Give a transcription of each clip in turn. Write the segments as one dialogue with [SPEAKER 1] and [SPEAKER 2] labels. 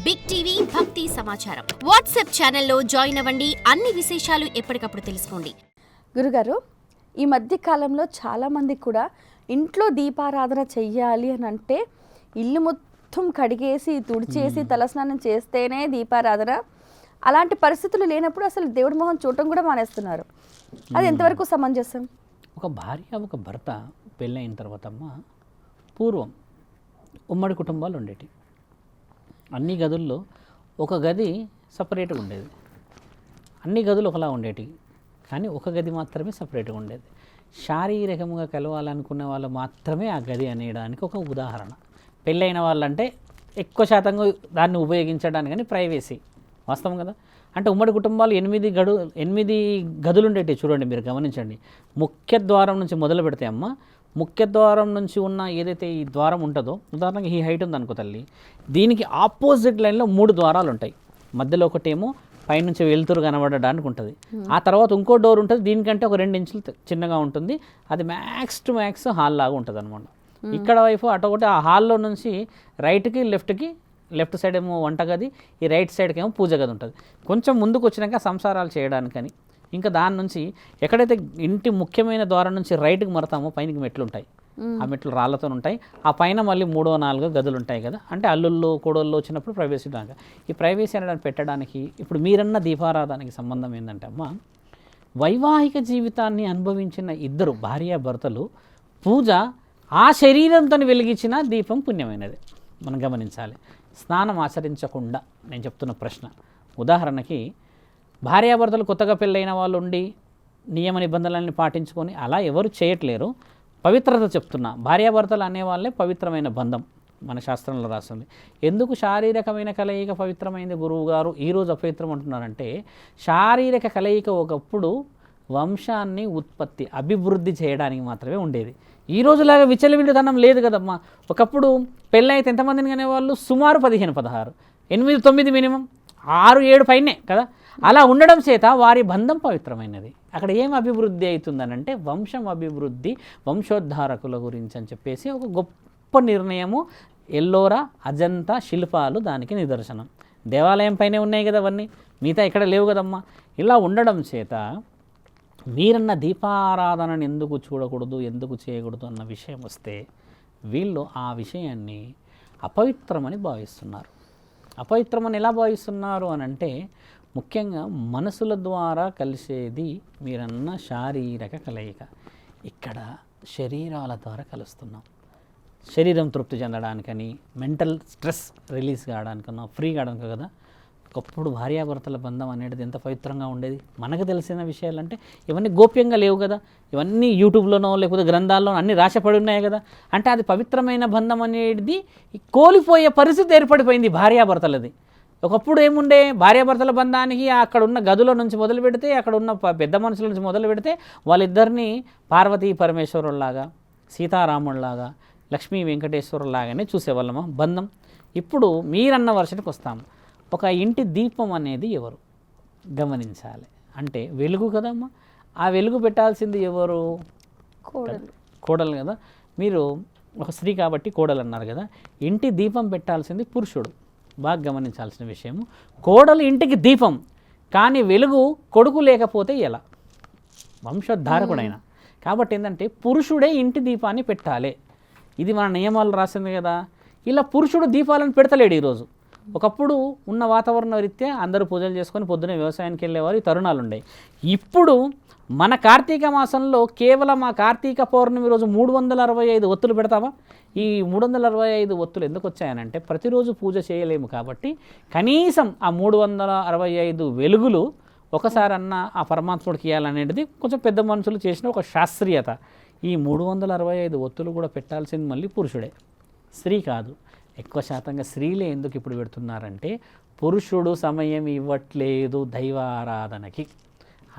[SPEAKER 1] Big TV భక్తి సమాచారం WhatsApp ఛానల్లో జాయిన్ అవ్వండి. అన్ని విశేషాలు ఎప్పటికప్పుడు తెలుసుకోండి.
[SPEAKER 2] గురుగారు, ఈ మధ్య కాలంలో చాలామంది కూడా ఇంట్లో దీపారాధన చెయ్యాలి అని అంటే ఇల్లు మొత్తం కడిగేసి తుడిచేసి తలస్నానం చేస్తేనే దీపారాధన. అలాంటి పరిస్థితులు లేనప్పుడు అసలు దేవుడి మొహం చూడటం కూడా మానేస్తున్నారు. అది ఎంతవరకు సమంజసం?
[SPEAKER 3] ఒక భార్య ఒక భర్త పెళ్ళైన తర్వాత పూర్వం ఉమ్మడి కుటుంబాలు ఉండేవి. అన్ని గదుల్లో ఒక గది సపరేట్గా ఉండేది, అన్ని గదులు ఒకలా ఉండేవి, కానీ ఒక గది మాత్రమే సపరేట్గా ఉండేది. శారీరకంగా కలవాలనుకునే వాళ్ళు మాత్రమే ఆ గది అనేయడానికి ఒక ఉదాహరణ. పెళ్ళైన వాళ్ళంటే ఎక్కువ శాతంగా దాన్ని ఉపయోగించడానికి కానీ ప్రైవసీ వాస్తవం కదా. అంటే ఉమ్మడి కుటుంబాలు 8 గదులు ఉండేవి. చూడండి, మీరు గమనించండి. ముఖ్య ద్వారం నుంచి మొదలు పెడితే ముఖ్య ద్వారం నుంచి ఉన్న ఏదైతే ఈ ద్వారం ఉంటుందో, ఉదాహరణకి ఈ హైట్ ఉంది అనుకో తల్లి, దీనికి ఆపోజిట్ లైన్లో 3 ద్వారాలు ఉంటాయి. మధ్యలో ఒకటేమో పైనుంచి వెలుతురు కనబడడానికి ఉంటుంది. ఆ తర్వాత ఇంకో డోర్ ఉంటుంది, దీనికంటే ఒక 2 ఇంచులు చిన్నగా ఉంటుంది. అది మ్యాక్స్ టు మ్యాక్స్ హాల్ లాగా ఉంటుంది అనమాట. ఇక్కడ వైపు అటొకటి ఆ హాల్లో నుంచి రైట్కి లెఫ్ట్ సైడ్ ఏమో వంటగది, ఈ రైట్ సైడ్కి ఏమో పూజ గది ఉంటుంది. కొంచెం ముందుకు వచ్చినాక సంసారాలు చేయడానికని, ఇంకా దాని నుంచి ఎక్కడైతే ఇంటి ముఖ్యమైన ద్వారం నుంచి రైట్కి మరతామో పైనకి మెట్లు ఉంటాయి. ఆ మెట్లు రాళ్లతో ఉంటాయి. ఆ పైన మళ్ళీ 3, 4 గదులు ఉంటాయి కదా. అంటే అల్లుళ్ళు కోడళ్ళు వచ్చినప్పుడు ప్రైవసీ దాకా. ఈ ప్రైవసీ అనడానికి పెట్టడానికి ఇప్పుడు మీరన్న దీపారాధనకి సంబంధం ఏంటంటే వైవాహిక జీవితాన్ని అనుభవించిన ఇద్దరు భార్యాభర్తలు పూజ ఆ శరీరంతో వెలిగించిన దీపం పుణ్యమైనది మనం గమనించాలి. స్నానం ఆచరించకుండా నేను చెప్తున్న ప్రశ్న, ఉదాహరణకి భార్యాభర్తలు కొత్తగా పెళ్ళైన వాళ్ళు ఉండి నియమ నిబంధనలన్నీ పాటించుకొని అలా ఎవరు చేయట్లేరు. పవిత్రత చెప్తున్నా, భార్యాభర్తలు అనేవాళ్ళే పవిత్రమైన బంధం మన శాస్త్రంలో రాస్తుంది. ఎందుకు శారీరకమైన కలయిక పవిత్రమైంది గురువు గారు ఈరోజు అపవిత్రం అంటున్నారంటే, శారీరక కలయిక ఒకప్పుడు వంశాన్ని అభివృద్ధి చేయడానికి మాత్రమే ఉండేది. ఈ రోజులాగా విచ్చలవిడితనం లేదు కదమ్మా. ఒకప్పుడు పెళ్ళైతే ఎంతమందిని కనేవాళ్ళు? సుమారు 15, 16, 8, 9 మినిమం, 6, 7 పైనే కదా. అలా ఉండడం చేత వారి బంధం పవిత్రమైనది. అక్కడ ఏం అభివృద్ధి అవుతుందనంటే వంశం అభివృద్ధి, వంశోద్ధారకుల గురించి అని చెప్పేసి ఒక గొప్ప నిర్ణయము. ఎల్లోరా అజంతా శిల్పాలు దానికి నిదర్శనం. దేవాలయం పైనే ఉన్నాయి కదా అవన్నీ, మిగతా ఇక్కడ లేవు కదమ్మా. ఇలా ఉండడం చేత మీరన్న దీపారాధనను ఎందుకు చూడకూడదు, ఎందుకు చేయకూడదు అన్న విషయం వస్తే వీళ్ళు ఆ విషయాన్ని అపవిత్రమని భావిస్తున్నారు. అపవిత్రమని ఎలా భావిస్తున్నారు అని అంటే, ముఖ్యంగా మనసుల ద్వారా కలిసేది మీరన్న శారీరక కలయిక. ఇక్కడ శరీరాల ద్వారా కలుస్తున్నాం. శరీరం తృప్తి చెందడానికని, మెంటల్ స్ట్రెస్ రిలీజ్ కావడానికన్నా, ఫ్రీ కావడానికి కదా. ఒకప్పుడు భార్యాభర్తల బంధం అనేది ఎంత పవిత్రంగా ఉండేది. మనకు తెలిసిన విషయాలంటే ఇవన్నీ గోప్యంగా లేవు కదా. ఇవన్నీ యూట్యూబ్లోనో లేకపోతే గ్రంథాల్లోనో అన్నీ రాసపడి ఉన్నాయి కదా. అంటే అది పవిత్రమైన బంధం అనేది కోల్పోయే పరిస్థితి ఏర్పడిపోయింది భార్యాభర్తలది. ఒకప్పుడు ఏముండే, భార్యాభర్తల బంధానికి అక్కడ ఉన్న గదుల నుంచి మొదలు పెడితే, అక్కడ ఉన్న పెద్ద మనుషుల నుంచి మొదలు పెడితే వాళ్ళిద్దరినీ పార్వతీ పరమేశ్వరుల్లాగా, సీతారాముల్లాగా, లక్ష్మీ వెంకటేశ్వరులాగానే చూసేవాళ్ళమా బంధం. ఇప్పుడు మీరన్న వర్షానికి వస్తాము. ఒక ఇంటి దీపం అనేది ఎవరు గమనించాలి అంటే వెలుగు కదమ్మా. ఆ వెలుగు పెట్టాల్సింది ఎవరు? కోడలు కదా. మీరు ఒక స్త్రీ కాబట్టి కోడలు అన్నారు కదా. ఇంటి దీపం పెట్టాల్సింది పురుషుడు. బాగా గమనించాల్సిన విషయము, కోడలు ఇంటికి దీపం, కానీ వెలుగు కొడుకు లేకపోతే ఎలా? వంశోద్ధారకుడైన కాబట్టి ఏంటంటే పురుషుడే ఇంటి దీపాన్ని పెట్టాలి. ఇది మన నియమాలు రాసింది కదా. ఇలా పురుషుడు దీపాలను పెడతలేడు ఈరోజు. ఒకప్పుడు ఉన్న వాతావరణ రీత్యా అందరూ పూజలు చేసుకొని పొద్దున్నే వ్యవసాయానికి వెళ్ళేవారు, ఈ తరుణాలు ఉన్నాయి. ఇప్పుడు మన కార్తీక మాసంలో కేవలం ఆ కార్తీక పౌర్ణమి రోజు 365 ఒత్తులు పెడతామా? ఈ 365 ఒత్తులు ఎందుకు వచ్చాయనంటే ప్రతిరోజు పూజ చేయలేము కాబట్టి కనీసం ఆ 365 వెలుగులు ఒకసారన్నా ఆ పరమాత్ముడికి ఇవ్వాలనేది కొంచెం పెద్ద మనుషులు చేసిన ఒక శాస్త్రీయత. ఈ 365 ఒత్తులు కూడా పెట్టాల్సింది మళ్ళీ పురుషుడే, స్త్రీ కాదు. ఎక్కువ శాతంగా స్త్రీలే ఎందుకు ఇప్పుడు పెడుతున్నారంటే పురుషుడు సమయం ఇవ్వట్లేదు దైవారాధనకి.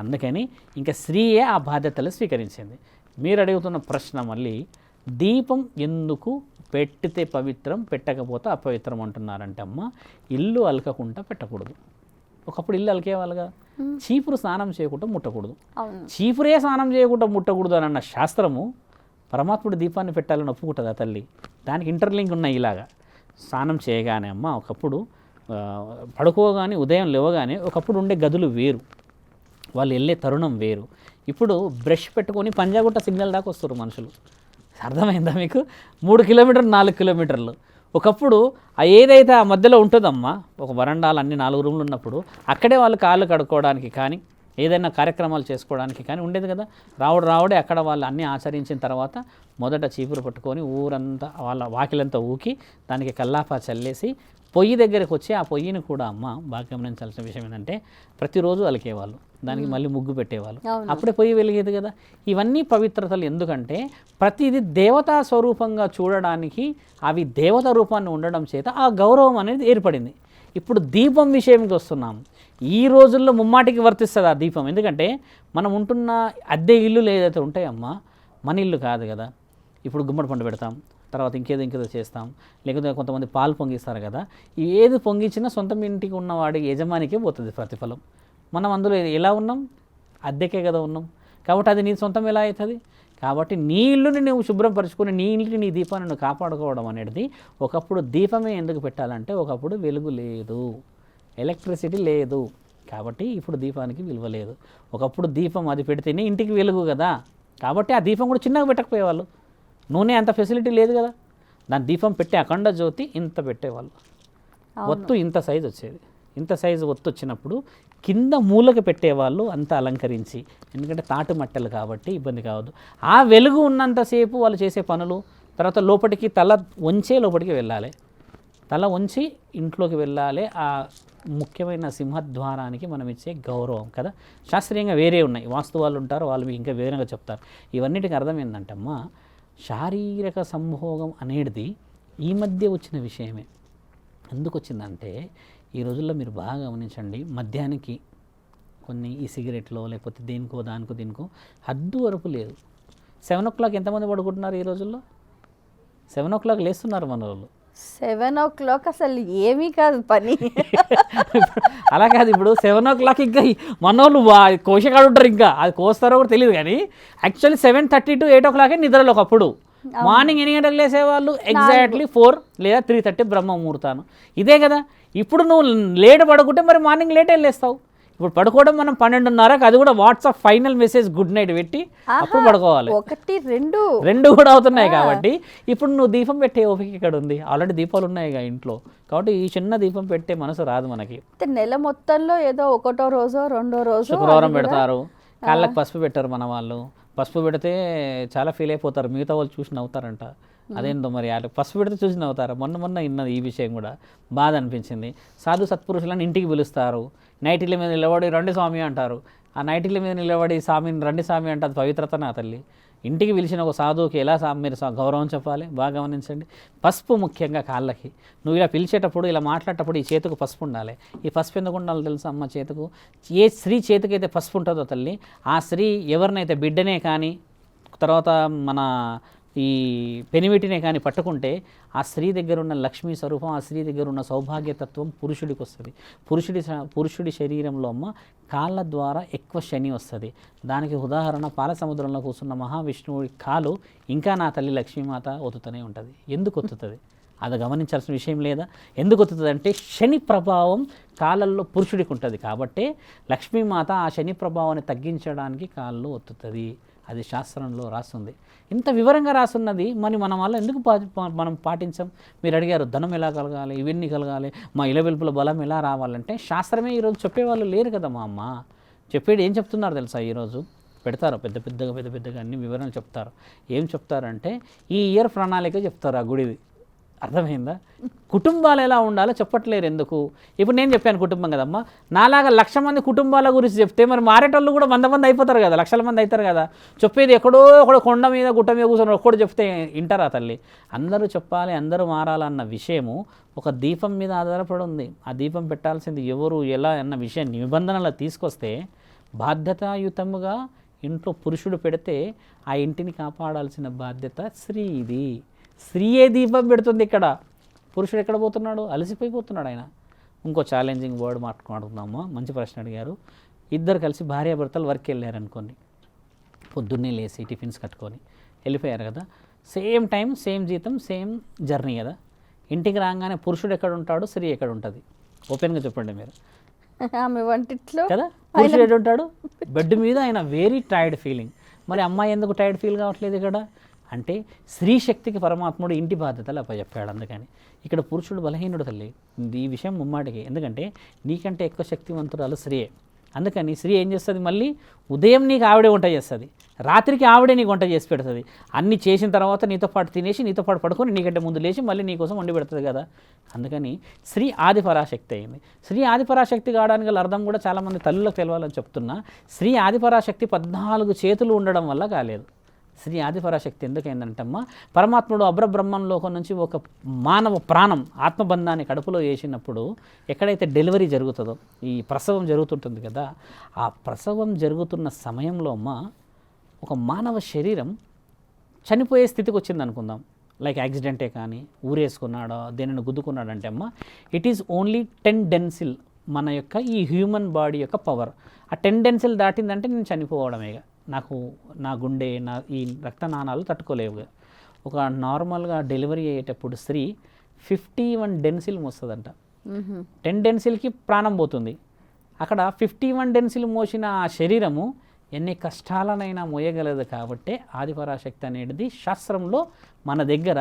[SPEAKER 3] అందుకని ఇంకా స్త్రీయే ఆ బాధ్యతలు స్వీకరించింది. మీరు అడుగుతున్న ప్రశ్న మళ్ళీ, దీపం ఎందుకు పెట్టితే పవిత్రం, పెట్టకపోతే అపవిత్రం అంటున్నారంటే ఇల్లు అలకకుండా పెట్టకూడదు. ఒకప్పుడు ఇల్లు అలికేవాళ్ళుగా, చీపురు స్నానం చేయకుండా ముట్టకూడదు. చీపురే స్నానం చేయకుండా ముట్టకూడదు అని అన్న శాస్త్రము పరమాత్ముడు దీపాన్ని పెట్టాలని ఒప్పుకుంటుందా తల్లి? దానికి ఇంటర్లింక్ ఉన్నాయి. ఇలాగా స్నానం చేయగానే ఒకప్పుడు పడుకోగానే ఉదయం లేవగానే ఒకప్పుడు ఉండే గదులు వేరు, వాళ్ళు వెళ్ళే తరుణం వేరు. ఇప్పుడు బ్రష్ పెట్టుకొని పంజాగుట్ట సిగ్నల్ దాకా వస్తారు మనుషులు. అర్థమైందా మీకు? 3 కిలోమీటర్లు 4 కిలోమీటర్లు. ఒకప్పుడు ఏదైతే ఆ మధ్యలో ఉంటుందమ్మా, ఒక వరండాలు అన్ని 4 రూమ్లు ఉన్నప్పుడు అక్కడే వాళ్ళు కాళ్ళు కడుక్కోవడానికి కానీ ఏదైనా కార్యక్రమాలు చేసుకోవడానికి కానీ ఉండేది కదా. రావుడే అక్కడ వాళ్ళు అన్నీ ఆచరించిన తర్వాత మొదట చీపురు పట్టుకొని ఊరంతా వాళ్ళ వాకిలంతా ఊకి దానికి కల్లాపా చల్లేసి పొయ్యి దగ్గరికి వచ్చి ఆ పొయ్యిని కూడా అమ్మ బాగా గమనించాల్సిన విషయం ఏంటంటే ప్రతిరోజు అలికేవాళ్ళు, దానికి మళ్ళీ ముగ్గు పెట్టేవాళ్ళు, అప్పుడే పొయ్యి వెలిగేది కదా. ఇవన్నీ పవిత్రతలు. ఎందుకంటే ప్రతిదీ దేవతా స్వరూపంగా చూడడానికి అవి దేవత రూపాన్ని ఉండడం చేత ఆ గౌరవం అనేది ఏర్పడింది. ఇప్పుడు దీపం విషయంకి వస్తున్నాం. ఈ రోజుల్లో ముమ్మాటికి వర్తిస్తుంది ఆ దీపం. ఎందుకంటే మనం ఉంటున్న అద్దె ఇల్లులు ఏదైతే ఉంటాయమ్మా, మన ఇల్లు కాదు కదా. ఇప్పుడు గుమ్మడి పండు పెడతాం, తర్వాత ఇంకేదో చేస్తాం, లేకపోతే కొంతమంది పాలు పొంగిస్తారు కదా. ఏది పొంగించినా సొంతం ఇంటికి ఉన్నవాడి యజమానికే పోతుంది ప్రతిఫలం. మనం అందులో ఎలా ఉన్నాం? అద్దెకే కదా ఉన్నాం. కాబట్టి అది నీ సొంతం ఎలా అవుతుంది? కాబట్టి నీ ఇల్లుని నువ్వు శుభ్రపరచుకొని నీ ఇంటిని నీ దీపాన్ని నువ్వు కాపాడుకోవడం అనేది. ఒకప్పుడు దీపమే ఎందుకు పెట్టాలంటే ఒకప్పుడు వెలుగు లేదు, ఎలక్ట్రిసిటీ లేదు, కాబట్టి ఇప్పుడు దీపానికి విలువ లేదు. ఒకప్పుడు దీపం అది పెడితేనే ఇంటికి వెలుగు కదా. కాబట్టి ఆ దీపం కూడా చిన్నగా పెట్టకపోయేవాళ్ళు. నూనె అంత ఫెసిలిటీ లేదు కదా. దాని దీపం పెట్టే అఖండ జ్యోతి ఇంత పెట్టేవాళ్ళు. ఒత్తు ఇంత సైజు వచ్చేది. ఇంత సైజు ఒత్తు వచ్చినప్పుడు కింద మూలకి పెట్టేవాళ్ళు అంత అలంకరించి. ఎందుకంటే తాటు మట్టెలు కాబట్టి ఇబ్బంది కావద్దు. ఆ వెలుగు ఉన్నంతసేపు వాళ్ళు చేసే పనులు. తర్వాత లోపలికి తల వంచే లోపలికి వెళ్ళాలి, తల వంచి ఇంట్లోకి వెళ్ళాలి. ఆ ముఖ్యమైన సింహద్వారానికి మనం ఇచ్చే గౌరవం కదా. శాస్త్రీయంగా వేరే ఉన్నాయి, వాస్తు వాళ్ళు ఉంటారు, వాళ్ళు ఇంకా వేరేగా చెప్తారు. ఇవన్నిటికి అర్థం ఏంటంటమ్మా, శారీరక సంభోగం అనేది ఈ మధ్య వచ్చిన విషయమే. ఎందుకు వచ్చిందంటే ఈ రోజుల్లో మీరు బాగా గమనించండి, మద్యానికి కొన్ని ఈ సిగరెట్లో లేకపోతే దీనికో హద్దు వరకు లేదు. 7 o'clock ఎంతమంది పడుకుంటున్నారు ఈ రోజుల్లో? 7 o'clock లేస్తున్నారు మన వాళ్ళు.
[SPEAKER 2] 7 o'clock అసలు ఏమీ కాదు పని.
[SPEAKER 3] అలా కాదు, ఇప్పుడు 7 o'clock ఇంకా మనోళ్ళు కోశకాడు ఉంటారు, ఇంకా అది కోస్తారో కూడా తెలియదు. కానీ యాక్చువల్లీ 7:30 to 8 o'clock నిద్రలో ఒకప్పుడు. మార్నింగ్ ఎన్ని గంటలకు లేసేవాళ్ళు? ఎగ్జాక్ట్లీ 4 లేదా 3:30 బ్రహ్మ ముహూర్తాను. ఇదే కదా. ఇప్పుడు నువ్వు లేట్ పడుకుంటే మరి మార్నింగ్ లేట్ వెళ్ళేస్తావు. ఇప్పుడు పడుకోవడం మనం 12:30కి, అది కూడా WhatsApp final message good night పెట్టి అప్పుడు పడుకోవాలి.
[SPEAKER 2] 1
[SPEAKER 3] 2 కూడా అవుతున్నాయి. కాబట్టి ఇప్పుడు నువ్వు దీపం పెట్టే ఓపిక ఇక్కడ ఉంది. ఆల్రెడీ దీపాలు ఉన్నాయి ఇంట్లో. కాబట్టి ఈ చిన్న దీపం పెట్టే మనసు రాదు మనకి.
[SPEAKER 2] నెల మొత్తంలో ఏదో 1వ రోజో 2వ రోజో
[SPEAKER 3] శుక్రవారం పెడతారు, కాళ్ళకి పసుపు పెట్టారు మన వాళ్ళు. పసుపు పెడితే చాలా ఫీల్ అయిపోతారు, మిగతా వాళ్ళు చూసి నవ్వుతారంట. అదేందో మరి పసుపు పెడితే చూసి నవ్వుతారు. మొన్న ఇన్నది ఈ విషయం కూడా బాధ అనిపించింది. సాధు సత్పురుషులను ఇంటికి పిలుస్తారు, నైటీల మీద నిలబడి రండి స్వామి అంటారు. ఆ నైటీల మీద నిలబడి స్వామిని రండి స్వామి అంటే అది పవిత్రత నా తల్లి. ఇంటికి పిలిచిన ఒక సాధువుకి ఎలా మీరు గౌరవం చెప్పాలి బాగా గమనించండి. పసుపు ముఖ్యంగా కాళ్ళకి. నువ్వు ఇలా పిలిచేటప్పుడు ఇలా మాట్లాడేటప్పుడు ఈ చేతికి పసుపు ఉండాలి. ఈ పసుపు ఎందుకు ఉండాలో తెలుసా అమ్మ? చేతుకు ఏ స్త్రీ చేతికైతే పసుపు ఉంటుందో తల్లి, ఆ స్త్రీ ఎవరినైతే బిడ్డనే కానీ తర్వాత మన ఈ పెనిమిటినే కానీ పట్టుకుంటే ఆ స్త్రీ దగ్గర ఉన్న లక్ష్మీ స్వరూపం, ఆ స్త్రీ దగ్గర ఉన్న సౌభాగ్యతత్వం పురుషుడికి వస్తుంది. పురుషుడి శరీరంలో అమ్మ కాళ్ళ ద్వారా ఎక్కువ శని వస్తుంది. దానికి ఉదాహరణ పాల సముద్రంలో కూర్చున్న మహావిష్ణువుడి కాలు ఇంకా నా తల్లి లక్ష్మీమాత ఒత్తుతూనే ఉంటుంది. ఎందుకు ఒత్తుతుంది? అది గమనించాల్సిన విషయం లేదా? ఎందుకు వస్తుంది అంటే శని ప్రభావం కాళ్ళల్లో పురుషుడికి ఉంటుంది. కాబట్టి లక్ష్మీమాత ఆ శని ప్రభావాన్ని తగ్గించడానికి కాళ్ళు ఒత్తుతుంది. అది శాస్త్రంలో రాస్తుంది. ఇంత వివరంగా రాస్తున్నది మరి మనం వల్ల ఎందుకు మనం పాటించాం? మీరు అడిగారు ధనం ఎలా కలగాలి, ఇవన్నీ కలగాలి, మా ఇలవెల్పుల బలం ఎలా రావాలంటే శాస్త్రమే ఈరోజు చెప్పేవాళ్ళు లేరు కదా మా అమ్మ. చెప్పేది ఏం చెప్తున్నారు తెలుసా? ఈరోజు పెడతారు పెద్ద పెద్దగా అన్ని వివరణలు చెప్తారు. ఏం చెప్తారంటే ఈ ఇయర్ ప్రణాళిక చెప్తారు ఆ గుడిది. అర్థమైందా? కుటుంబాలు ఎలా ఉండాలో చెప్పట్లేరు. ఎందుకు? ఇప్పుడు నేను చెప్పాను కుటుంబం కదమ్మా, నాలాగా 1,00,000 మంది కుటుంబాల గురించి చెప్తే మరి మారేటోళ్ళు కూడా 100 మంది అయిపోతారు కదా, లక్షల మంది అవుతారు కదా. చెప్పేది ఎక్కడో కొండ మీద గుట్ట మీద కూర్చొని ఒక్కడు చెప్తే వింటారా తల్లి? అందరూ చెప్పాలి, అందరూ మారాలన్న విషయము ఒక దీపం మీద ఆధారపడి ఉంది. ఆ దీపం పెట్టాల్సింది ఎవరు ఎలా అన్న విషయం నిబంధనలు తీసుకొస్తే బాధ్యతాయుతముగా ఇంట్లో పురుషుడు పెడితే ఆ ఇంటిని కాపాడాల్సిన బాధ్యత స్త్రీది. స్త్రీయే దీపం పెడుతుంది. ఇక్కడ పురుషుడు ఎక్కడ పోతున్నాడు? అలసిపోయిపోతున్నాడు ఆయన. ఇంకో ఛాలెంజింగ్ వర్డ్ మాట్లాడుకుందామా? మంచి ప్రశ్న అడిగారు. ఇద్దరు కలిసి భార్యాభర్తలు వర్క్ వెళ్ళారు అనుకోండి, పొద్దున్నే లేచి టిఫిన్స్ కట్టుకొని వెళ్ళిపోయారు కదా, సేమ్ టైం సేమ్ జీతం సేమ్ జర్నీ కదా. ఇంటికి రాగానే పురుషుడు ఎక్కడ ఉంటాడు, స్త్రీ ఎక్కడ ఉంటుంది? ఓపెన్గా చెప్పండి మీరు
[SPEAKER 2] ఆమె వంటిట్లో
[SPEAKER 3] కదా. పురుషుడు ఎటు ఉంటాడు, బెడ్ మీద ఆయన వెరీ టైర్డ్ ఫీలింగ్. మరి అమ్మాయి ఎందుకు టైర్డ్ ఫీల్ కావట్లేదు ఇక్కడ అంటే స్త్రీ శక్తికి పరమాత్ముడు ఇంటి బాధ్యతలు అప్పచెప్పాడు. అందుకని ఇక్కడ పురుషుడు బలహీనుడు తల్లి, ఈ విషయం ముమ్మాటికి. ఎందుకంటే నీకంటే ఎక్కువ శక్తివంతురాలు స్త్రీయే. అందుకని స్త్రీ ఏం చేస్తుంది, మళ్ళీ ఉదయం నీకు ఆవిడే వంట చేస్తుంది, రాత్రికి ఆవిడే నీకు వంట చేసి పెడుతుంది. అన్నీ చేసిన తర్వాత నీతో పాటు తినేసి నీతో పాటు పడుకొని నీకంటే ముందు లేచి మళ్ళీ నీకోసం వండి పెడుతుంది కదా. అందుకని స్త్రీ ఆదిపరాశక్తి అయింది. స్త్రీ ఆదిపరాశక్తి కావడానికి గల అర్థం కూడా చాలామంది తల్లులకు తెలవాలని చెప్తున్నా. స్త్రీ ఆదిపరాశక్తి 14 చేతులు ఉండడం వల్ల కాలేదు. స్త్రీ ఆదిపరాశక్తి ఎందుకైందంటమ్మా, పరమాత్ముడు అబ్రబ్రహ్మంలోకం నుంచి ఒక మానవ ప్రాణం ఆత్మబంధాన్ని కడుపులో వేసినప్పుడు ఎక్కడైతే డెలివరీ జరుగుతుందో, ఈ ప్రసవం జరుగుతుంటుంది కదా, ఆ ప్రసవం జరుగుతున్న సమయంలో అమ్మా ఒక మానవ శరీరం చనిపోయే స్థితికి వచ్చింది అనుకుందాం. లైక్ యాక్సిడెంటే కానీ ఊరేసుకున్నాడో దేనిని గుద్దుకున్నాడంటే అమ్మ, ఇట్ ఈజ్ ఓన్లీ 10 డెన్సిల్ మన యొక్క ఈ హ్యూమన్ బాడీ యొక్క పవర్. ఆ 10 డెన్సిల్ దాటిందంటే నేను చనిపోవడమేగా. నాకు నా గుండె నా ఈ రక్తనాళాలు తట్టుకోలేవుగా. ఒక నార్మల్గా డెలివరీ అయ్యేటప్పుడు స్త్రీ 51 డెన్సిల్ మోస్తుందంట. 10 డెన్సిల్కి ప్రాణం పోతుంది. అక్కడ 51 డెన్సిల్ మోసిన ఆ శరీరము ఎన్ని కష్టాలనైనా మోయగలదు. కాబట్టి ఆదిపరాశక్తి అనేది శాస్త్రంలో మన దగ్గర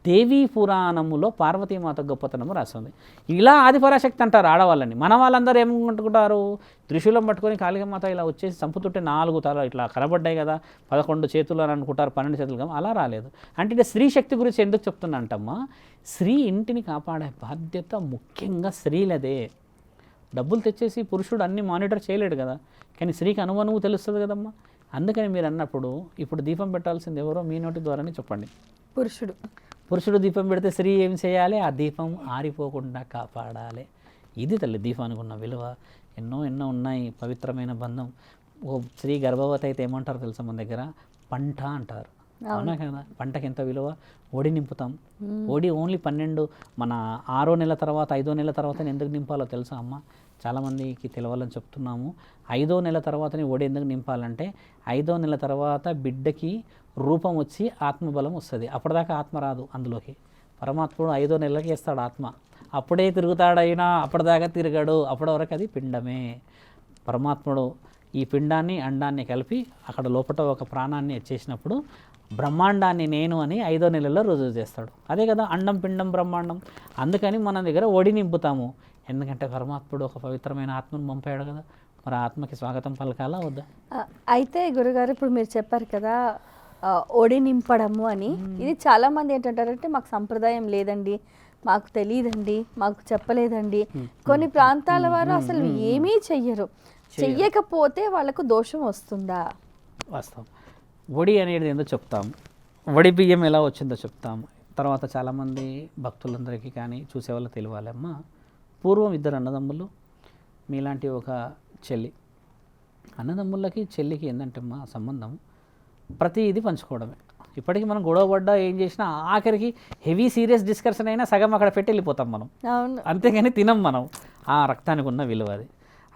[SPEAKER 3] దేవీ పురాణములో పార్వతీమాత గొప్పతనము రాస్తుంది. ఇలా ఆదిపరాశక్తి అంటారు ఆడవాళ్ళని. మన వాళ్ళందరూ ఏమనుకుంటారు, త్రిశూలం పట్టుకొని కాళికామాత ఇలా వచ్చేసి చంపుతుంటే 4 తల ఇట్లా కనబడ్డాయి కదా, 11 చేతులు అని అనుకుంటారు, 12 చేతులు కదా. అలా రాలేదు. అంటే స్త్రీ శక్తి గురించి ఎందుకు చెప్తున్నా అంటమ్మా, స్త్రీ ఇంటిని కాపాడే బాధ్యత ముఖ్యంగా స్త్రీలదే. డబ్బులు తెచ్చేసి పురుషుడు అన్ని మానిటర్ చేయలేడు కదా, కానీ స్త్రీకి అనువనువు తెలుస్తుంది కదమ్మా. అందుకని మీరు అన్నప్పుడు ఇప్పుడు దీపం పెట్టాల్సింది ఎవరో మీ నోటి ద్వారానే చెప్పండి. పురుషుడు దీపం పెడితే స్త్రీ ఏం చేయాలి, ఆ దీపం ఆరిపోకుండా కాపాడాలి. ఇది తల్లి దీపానికి ఉన్న విలువ. ఎన్నో ఉన్నాయి. పవిత్రమైన బంధం. ఓ స్త్రీ గర్భవతి అయితే ఏమంటారు తెలుసా మన దగ్గర, పంట అంటారు. అవునా కదా. పంటకి ఎంత విలువ. ఒడి నింపుతాం. ఒడి ఓన్లీ 12 మన 6వ నెల తర్వాత 5వ నెల తర్వాత ఎందుకు నింపాలో తెలుసా అమ్మ, చాలామందికి తెలవాలని చెప్తున్నాము. 5వ నెల తర్వాతనే ఒడి ఎందుకు నింపాలంటే 5వ నెల తర్వాత బిడ్డకి రూపం వచ్చి ఆత్మబలం వస్తుంది. అప్పటిదాకా ఆత్మ రాదు అందులోకి. పరమాత్ముడు 5వ నెలకి వేస్తాడు ఆత్మ. అప్పుడే తిరుగుతాడైనా అప్పటిదాకా తిరగడు. అప్పటి వరకు అది పిండమే. పరమాత్ముడు ఈ పిండాన్ని అండాన్ని కలిపి అక్కడ లోపల ఒక ప్రాణాన్ని చేసినప్పుడు బ్రహ్మాండాన్ని నేను అని 5వ నెలలో రుజువు చేస్తాడు. అదే కదా అండం పిండం బ్రహ్మాండం. అందుకని మన దగ్గర ఒడి నింపుతాము. ఎందుకంటే పరమాత్ముడు ఒక పవిత్రమైన ఆత్మను పంపాడు కదా, మరి ఆత్మకి స్వాగతం పలకాలా వద్దా.
[SPEAKER 2] అయితే గురుగారు ఇప్పుడు మీరు చెప్పారు కదా ఒడి నింపడము అని, ఇది చాలామంది ఏంటంటారంటే మాకు సంప్రదాయం లేదండి, మాకు తెలియదండి, మాకు చెప్పలేదండి. కొన్ని ప్రాంతాల వారు అసలు ఏమీ చెయ్యరు. చెయ్యకపోతే వాళ్ళకు దోషం వస్తుందా?
[SPEAKER 3] వాస్తవం. ఒడి అనేది ఏందో చెప్తాం, వడి బియ్యం ఎలా వచ్చిందో చెప్తాం. తర్వాత చాలామంది భక్తులందరికీ కానీ చూసేవాళ్ళు తెలియాలమ్మా, పూర్వం 2 అన్నదమ్ములు, మీలాంటి ఒక చెల్లి. అన్నదమ్ములకి చెల్లికి ఏంటంటే మా సంబంధం ప్రతి ఇది పంచుకోవడమే. ఇప్పటికీ మనం గొడవ పడ్డా ఏం చేసినా ఆఖరికి హెవీ సీరియస్ డిస్కషన్ అయినా సగం అక్కడ పెట్టి వెళ్ళిపోతాం మనం. అంతేగాని తినం మనం. ఆ రక్తానికి ఉన్న విలువ అది.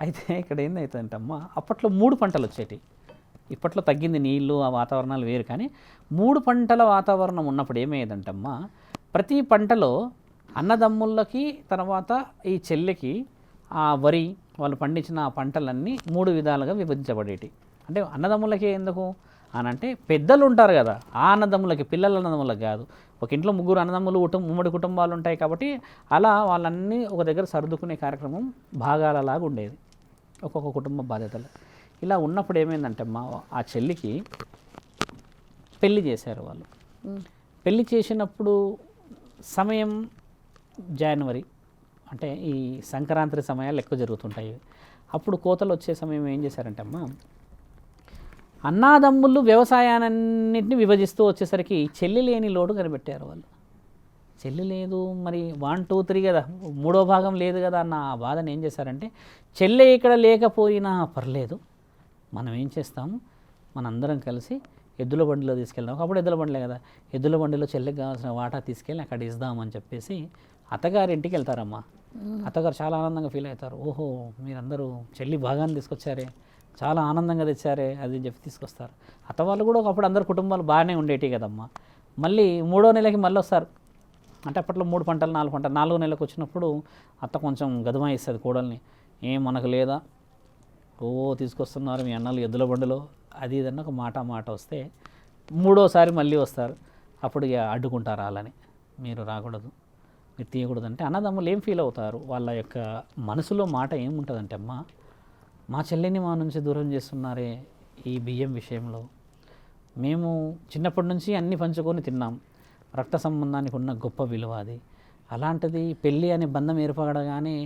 [SPEAKER 3] అయితే ఇక్కడ ఏందవుతుందంటే అమ్మ, అప్పట్లో 3 పంటలు వచ్చేటి. ఇప్పట్లో తగ్గింది, నీళ్ళు ఆ వాతావరణాలు వేరు. కానీ 3 పంటల వాతావరణం ఉన్నప్పుడు ఏమయ్యేదంటమ్మా, ప్రతి పంటలో అన్నదమ్ముళ్ళకి తర్వాత ఈ చెల్లికి ఆ వరి వాళ్ళు పండించిన ఆ పంటలన్నీ 3 విధాలుగా విభజించబడేటి. అంటే అన్నదమ్ములకి ఎందుకు అనంటే పెద్దలు ఉంటారు కదా, ఆ అన్నదమ్ములకి, పిల్లల అన్నదమ్ములకు కాదు. ఒక ఇంట్లో 3 అన్నదమ్ములు ఉమ్మడి కుటుంబాలు ఉంటాయి కాబట్టి అలా వాళ్ళన్నీ ఒక దగ్గర సర్దుకునే కార్యక్రమం భాగాలలాగా ఉండేది, ఒక్కొక్క కుటుంబ బాధ్యతలు. ఇలా ఉన్నప్పుడు ఏమైందంటే ఆ చెల్లికి పెళ్లి చేశారు వాళ్ళు. పెళ్లి చేసినప్పుడు సమయం జనవరి, అంటే ఈ సంక్రాంతి సమయాలు ఎక్కువ జరుగుతుంటాయి. అప్పుడు కోతలు వచ్చే సమయం ఏం చేశారంటే అన్నాదమ్ముళ్ళు వ్యవసాయాన్నింటినీ విభజిస్తూ వచ్చేసరికి చెల్లి లేని లోటు కనిపెట్టారు వాళ్ళు. చెల్లి లేదు, మరి 1, 2, 3 కదా, 3వ భాగం లేదు కదా అన్న ఆ బాధను ఏం చేశారంటే, చెల్లి ఇక్కడ లేకపోయినా పర్లేదు, మనం ఏం చేస్తాము, మనందరం కలిసి ఎద్దుల బండిలో తీసుకెళ్దాం. అప్పుడు ఎద్దుల బండిలే కదా, ఎద్దుల బండిలో చెల్లికి కావాల్సిన వాటా తీసుకెళ్ళి అక్కడ ఇద్దామని చెప్పేసి అత్తగారింటికి వెళ్తారమ్మా. అత్తగారు చాలా ఆనందంగా ఫీల్ అవుతారు. ఓహో, మీరందరూ చెల్లి భాగాన్ని తీసుకొచ్చారే, చాలా ఆనందంగా తెచ్చారే అది చెప్పి తీసుకొస్తారు. అత్త వాళ్ళు కూడా ఒకప్పుడు అందరు కుటుంబాలు బాగానే ఉండేటి కదమ్మా. మళ్ళీ 3వ నెలకి మళ్ళీ వస్తారు. అంటే అప్పట్లో 3 పంటలు 4 పంటలు 4 నెలలకు వచ్చినప్పుడు అత్త కొంచెం గదమాయిస్తుంది కోడల్ని, ఏం మనకు లేదా, ఓ తీసుకొస్తున్నారు మీ అన్నలు ఎద్దుల బండిలో, అది ఇదన్న ఒక మాట వస్తే 3వసారి మళ్ళీ వస్తారు. అప్పుడు ఇక అడ్డుకుంటారు వాళ్ళని, మీరు రాకూడదు, మీరు తీయకూడదు. అంటే అన్నదమ్ములు ఏం ఫీల్ అవుతారు, వాళ్ళ యొక్క మనసులో మాట ఏముంటుందంటే, అమ్మ మా చెల్లిని మా నుంచి దూరం చేస్తున్నారే ఈ బియ్యం విషయంలో, మేము చిన్నప్పటి నుంచి అన్ని పంచుకొని తిన్నాం, రక్త సంబంధానికి ఉన్న గొప్ప విలువ అది. అలాంటిది పెళ్ళి అనే బంధం ఏర్పడగానే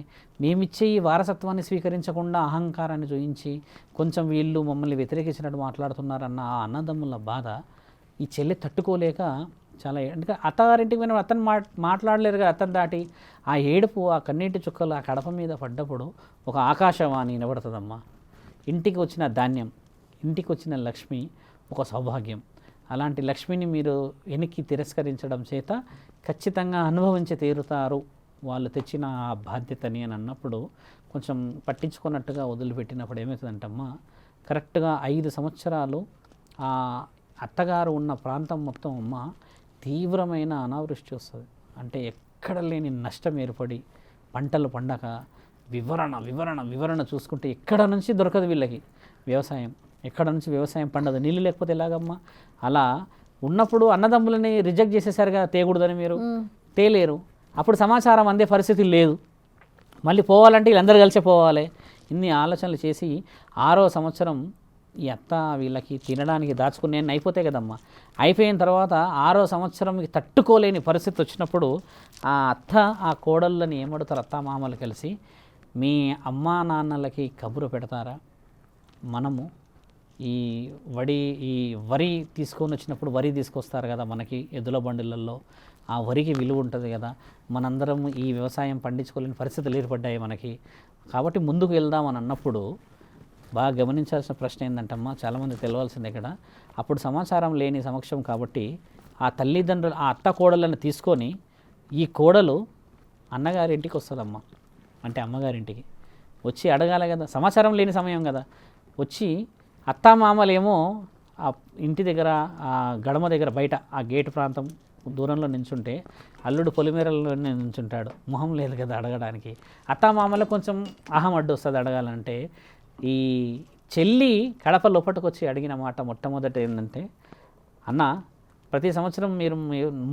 [SPEAKER 3] మేమిచ్చే ఈ వారసత్వాన్ని స్వీకరించకుండా అహంకారాన్ని చూయించి కొంచెం వీళ్ళు మమ్మల్ని వ్యతిరేకించినట్టు మాట్లాడుతున్నారన్న ఆ అన్నదమ్ముల బాధ ఈ చెల్లి తట్టుకోలేక చాలా అంటే అత్తగారింటికి పోయిన అతను మాట్లాడలేరుగా, అతను దాటి ఆ ఏడుపు, ఆ కన్నీటి చుక్కలు ఆ కడప మీద పడ్డప్పుడు ఒక ఆకాశవాణి నిలబడుతుందమ్మా. ఇంటికి వచ్చిన ధాన్యం, ఇంటికి వచ్చిన లక్ష్మి ఒక సౌభాగ్యం. అలాంటి లక్ష్మిని మీరు వెనక్కి తిరస్కరించడం చేత ఖచ్చితంగా అనుభవించి తీరుతారు వాళ్ళు తెచ్చిన ఆ బాధ్యతని అని అన్నప్పుడు కొంచెం పట్టించుకున్నట్టుగా వదిలిపెట్టినప్పుడు ఏమవుతుందంటమ్మా, కరెక్ట్గా 5 సంవత్సరాలు ఆ అత్తగారు ఉన్న ప్రాంతం మొత్తం అమ్మ తీవ్రమైన అనావృష్టి వస్తుంది. అంటే ఎక్కడ లేని నష్టం ఏర్పడి పంటలు పండక వివరణ చూసుకుంటే ఎక్కడ నుంచి దొరకదు వీళ్ళకి వ్యవసాయం, ఎక్కడ నుంచి వ్యవసాయం పండదు, నీళ్ళు లేకపోతే ఎలాగమ్మా. అలా ఉన్నప్పుడు అన్నదమ్ములని రిజెక్ట్ చేసేసారు కదా, తేకూడదని మీరు తేలేరు. అప్పుడు సమాచారం అందే పరిస్థితి లేదు, మళ్ళీ పోవాలంటే వీళ్ళందరూ కలిసి పోవాలి. ఇన్ని ఆలోచనలు చేసి 6వ సంవత్సరం ఈ అత్త వీళ్ళకి తినడానికి దాచుకునే అయిపోతాయి కదమ్మా. అయిపోయిన తర్వాత 6వ సంవత్సరంకి తట్టుకోలేని పరిస్థితి వచ్చినప్పుడు ఆ అత్త ఆ కోడళ్ళని ఏమడుతారు, అత్త మామలు కలిసి, మీ అమ్మా నాన్నలకి కబురు పెడతారా, మనము ఈ వరి తీసుకొని వచ్చినప్పుడు వరి తీసుకొస్తారు కదా మనకి ఎద్దుల బండిలలో, ఆ వరికి విలువ ఉంటుంది కదా, మనందరం ఈ వ్యవసాయం పండించుకోలేని పరిస్థితులు ఏర్పడ్డాయి మనకి, కాబట్టి ముందుకు వెళ్దామని అన్నప్పుడు బాగా గమనించాల్సిన ప్రశ్న ఏంటంటమ్మా, చాలామంది తెలవాల్సింది ఇక్కడ, అప్పుడు సమాచారం లేని సమక్షం కాబట్టి ఆ తల్లిదండ్రులు ఆ అత్త కోడలను తీసుకొని ఈ కోడలు అన్నగారింటికి వస్తుందమ్మా, అంటే అమ్మగారింటికి వచ్చి అడగాలి కదా, సమాచారం లేని సమయం కదా. వచ్చి అత్తామామలేమో ఆ ఇంటి దగ్గర ఆ గడమ దగ్గర బయట ఆ గేటు ప్రాంతం దూరంలో నించుంటే అల్లుడు పొలిమేరలోనే నించుంటాడు, మొహం లేదు కదా అడగడానికి. అత్తామామలో కొంచెం అహం అడ్డు వస్తుంది అడగాలంటే. ఈ చెల్లి కడప లోపటికి వచ్చి అడిగిన మాట మొట్టమొదటి ఏంటంటే, అన్న ప్రతి సంవత్సరం మీరు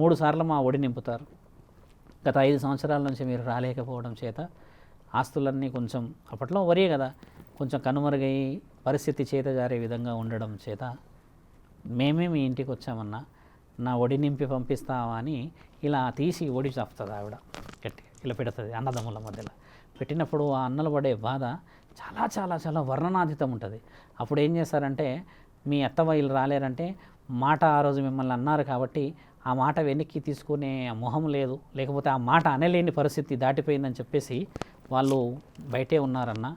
[SPEAKER 3] 3 సార్లు మా ఒడి నింపుతారు, గత 5 సంవత్సరాల నుంచి మీరు రాలేకపోవడం చేత ఆస్తులన్నీ కొంచెం అప్పట్లో వరే కదా కొంచెం కనుమరుగై పరిస్థితి చేత జారే విధంగా ఉండడం చేత మేమే మీ ఇంటికి వచ్చామన్నా, నా ఒడి నింపి పంపిస్తావా అని ఇలా తీసి ఒడి చాపుతుంది ఆవిడ, గట్టి ఇలా పెడుతుంది అన్నదమ్ముల మధ్యలో. పెట్టినప్పుడు ఆ అన్నలు పడే బాధ చాలా చాలా చాలా వర్ణనాతీతం ఉంటుంది. అప్పుడు ఏం చేస్తారంటే, మీ అత్తవాళ్ళు రాలేరంటే మాట ఆ రోజు మిమ్మల్ని అన్నారు కాబట్టి ఆ మాట వెనక్కి తీసుకునే మొహం లేదు, లేకపోతే ఆ మాట అనలేని పరిస్థితి దాటిపోయిందని చెప్పేసి వాళ్ళు బయటే ఉన్నారన్న,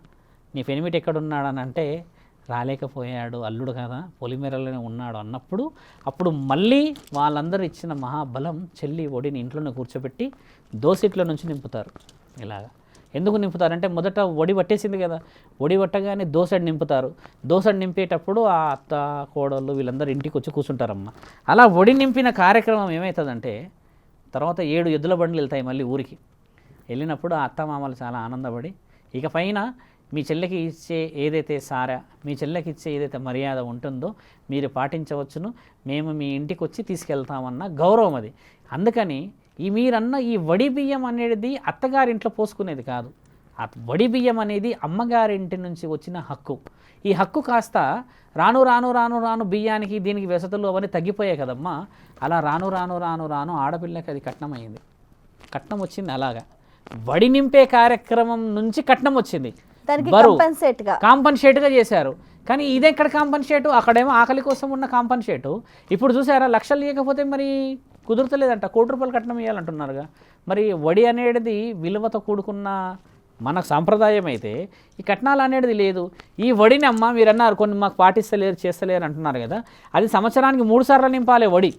[SPEAKER 3] నీ పెనిమిటి ఎక్కడున్నాడని అంటే రాలేకపోయాడు, అల్లుడు కదా పొలిమేరలోనే ఉన్నాడు అన్నప్పుడు, అప్పుడు మళ్ళీ వాళ్ళందరూ ఇచ్చిన మహాబలం చెల్లి ఒడిని ఇంట్లోనే కూర్చోబెట్టి దోసిట్లో నుంచి నింపుతారు. ఇలాగా ఎందుకు నింపుతారంటే, మొదట ఒడి పట్టేసింది కదా, ఒడి పట్టగానే దోసడి నింపుతారు. దోసడి నింపేటప్పుడు ఆ అత్త కోడళ్ళు వీళ్ళందరూ ఇంటికి వచ్చి కూర్చుంటారమ్మ. అలా ఒడి నింపిన కార్యక్రమం ఏమవుతుందంటే, తర్వాత 7 ఎద్దుల బండ్లు వెళ్తాయి మళ్ళీ ఊరికి. వెళ్ళినప్పుడు ఆ అత్తమామలు చాలా ఆనందపడి, ఇక పైన మీ చెల్లెకి ఇచ్చే ఏదైతే సారా, మీ చెల్లెకి ఇచ్చే ఏదైతే మర్యాద ఉంటుందో మీరు పాటించవచ్చును, మేము మీ ఇంటికి వచ్చి తీసుకెళ్తామన్న గౌరవం అది. అందుకని మీరన్న ఈ వడి బియ్యం అనేది అత్తగారింట్లో పోసుకునేది కాదు, ఆ వడి బియ్యం అనేది అమ్మగారింటి నుంచి వచ్చిన హక్కు. ఈ హక్కు కాస్త రాను రాను రాను రాను బియ్యానికి దీనికి వెసతులు అవన్నీ తగ్గిపోయాయి కదమ్మా. అలా రాను రాను రాను రాను ఆడపిల్లకి అది కట్నం కట్నం వచ్చింది. అలాగా వడి నింపే కార్యక్రమం నుంచి కట్నం వచ్చింది, కాంపన్సేట్గా చేశారు. కానీ ఇదెక్కడ కాంపన్సేటు, అక్కడేమో ఆకలి కోసం ఉన్న కాంపన్సేటు. ఇప్పుడు చూసారా, లక్షలు ఇవ్వకపోతే మరి కుదురుతలేదంట, ₹1 కోటి కట్నం ఇవ్వాలంటున్నారుగా. మరి వడి అనేది విలువతో కూడుకున్న మన సాంప్రదాయం అయితే ఈ కట్నాలు అనేది లేదు. ఈ వడిని అమ్మ మీరు అన్నారు కొన్ని మాకు పాటిస్తలేరు చేస్తలేరు అంటున్నారు కదా, అది సంవత్సరానికి 3 సార్లు నింపాలి వడి.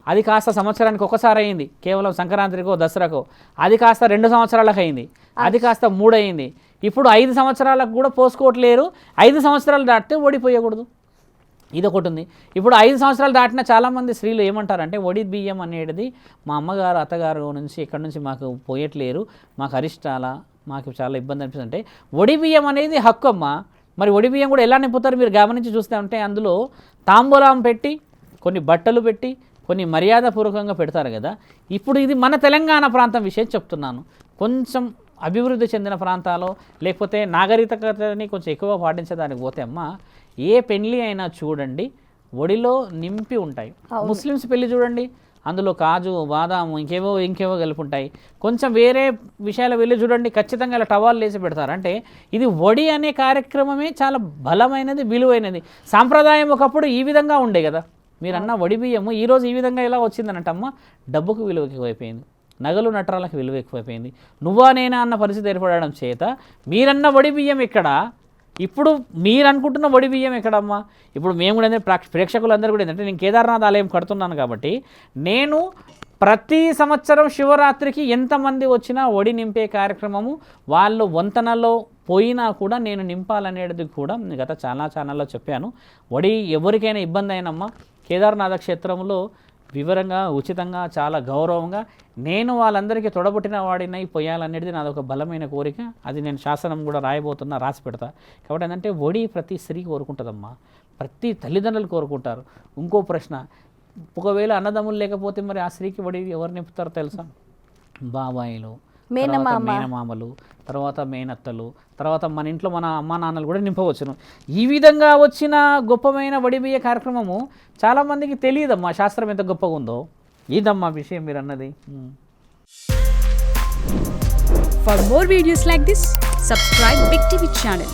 [SPEAKER 3] అది కాస్త సంవత్సరానికి ఒకసారి అయింది, కేవలం సంక్రాంతికో దసరాకో. అది కాస్త 2 సంవత్సరాలకు అయింది, అది కాస్త 3 అయింది. ఇప్పుడు 5 సంవత్సరాలకు కూడా పోసుకోవట్లేరు. 5 సంవత్సరాలు దాటితే ఓడిపోయకూడదు. ఇది ఒకటి ఉంది. ఇప్పుడు 5 సంవత్సరాలు దాటిన చాలామంది స్త్రీలు ఏమంటారంటే వడి బియ్యం అనేది మా అమ్మగారు అత్తగారు నుంచి ఎక్కడి నుంచి మాకు పోయట్లేరు, మాకు అరిష్టాల, మాకు చాలా ఇబ్బంది అనిపిస్తుంటే వడి బియ్యం అనేది హక్కు అమ్మ. మరి వడి బియ్యం కూడా ఎలా నింపుతారు మీరు గమనించి చూస్తే ఉంటే అందులో తాంబూలం పెట్టి కొన్ని బట్టలు పెట్టి కొన్ని మర్యాదపూర్వకంగా పెడతారు కదా. ఇప్పుడు ఇది మన తెలంగాణ ప్రాంతం విషయం చెప్తున్నాను. కొంచెం అభివృద్ధి చెందిన ప్రాంతాలు లేకపోతే నాగరికతని కొంచెం ఎక్కువ పాటించడానికి పోతే అమ్మ ఏ పెళ్ళి అయినా చూడండి ఒడిలో నింపి ఉంటాయి. ముస్లిమ్స్ పెళ్ళి చూడండి అందులో కాజు బాదాము ఇంకేవో కలిపి ఉంటాయి. కొంచెం వేరే విషయాలు వెళ్ళి చూడండి ఖచ్చితంగా ఇలా టవాల్ వేసి పెడతారు. అంటే ఇది వడి అనే కార్యక్రమమే చాలా బలమైనది, విలువైనది. సాంప్రదాయం ఒకప్పుడు ఈ విధంగా ఉండే కదా. మీరన్న వడి బియ్యము ఈరోజు ఈ విధంగా ఎలా వచ్చిందనంటమ్మ, డబ్బుకు విలువ ఎక్కువైపోయింది, నగలు నటరాలకు విలువ ఎక్కువైపోయింది, నువ్వా నేనా అన్న పరిస్థితి ఏర్పడడం చేత మీరన్న వడి బియ్యం ఎక్కడ, ఇప్పుడు మీరు అనుకుంటున్న వడి బియ్యం ఎక్కడమ్మా. ఇప్పుడు మేము కూడా ప్రేక్షకులందరూ కూడా ఏంటంటే నేను కేదార్నాథ్ ఆలయం కడుతున్నాను కాబట్టి నేను ప్రతి సంవత్సరం శివరాత్రికి ఎంతమంది వచ్చినా వడి నింపే కార్యక్రమము వాళ్ళు వంతనలో పోయినా కూడా నేను నింపాలనేది కూడా గత చాలా ఛానల్లో చెప్పాను. వడి ఎవరికైనా ఇబ్బంది అయినమ్మా కేదార్నాథ క్షేత్రంలో వివరంగా ఉచితంగా చాలా గౌరవంగా నేను వాళ్ళందరికీ తొడబుట్టిన వాడినై పోయాలనేది నాదొక బలమైన కోరిక. అది నేను శాసనం కూడా రాయబోతున్నా, రాసి పెడతా. కాబట్టి ఏంటంటే వడి ప్రతి స్త్రీ కోరుకుంటుందమ్మా, ప్రతి తల్లిదండ్రులు కోరుకుంటారు. ఇంకో ప్రశ్న, ఒకవేళ అన్నదమ్ములు లేకపోతే మరి ఆ స్త్రీకి వడి ఎవరు నింపుతారో తెలుసా? బాబాయిలు, మేనమామలు, తర్వాత మేనత్తలు, తర్వాత మన ఇంట్లో మన అమ్మా నాన్నలు కూడా నింపవచ్చును. ఈ విధంగా వచ్చిన గొప్పమైన వడిబియ్య కార్యక్రమము చాలామందికి తెలియదమ్మా, శాస్త్రం ఎంత గొప్పగా ఉందో. ఇదమ్మా విషయం మీరు అన్నది.
[SPEAKER 4] For more videos like this, subscribe Big TV channel.